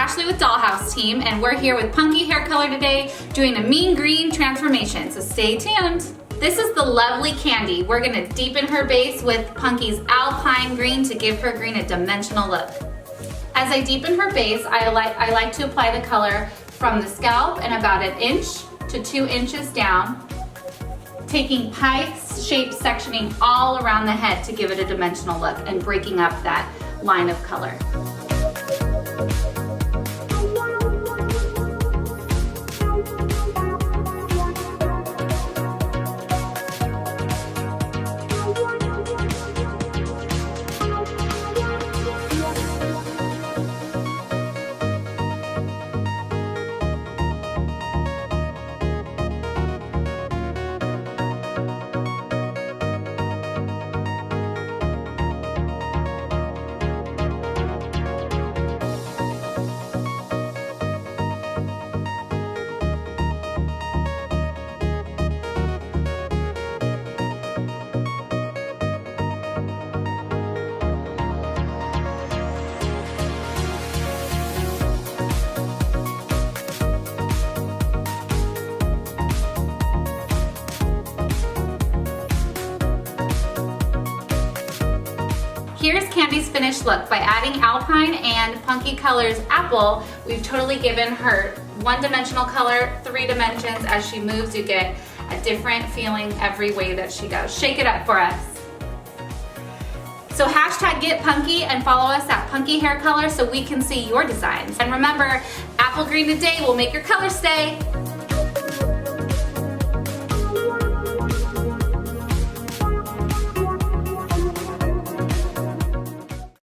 Ashley with Dollhouse Team, and we're here with Punky hair color today doing a mean green transformation, so stay tuned. This is the lovely Candy. We're gonna deepen her base with Punky's Alpine Green to give her green a dimensional look. As I deepen her base, I like to apply the color from the scalp and about 1 inch to 2 inches down, taking pie-shaped sectioning all around the head to give it a dimensional look and breaking up that line of color. Here's Candy's finished look. By adding Alpine and Punky Colors Apple, we've totally given her one-dimensional color, 3 dimensions. As she moves, you get a different feeling every way that she goes. Shake it up for us. So hashtag get Punky and follow us at Punky Hair Color so we can see your designs. And remember, apple green today will make your color stay.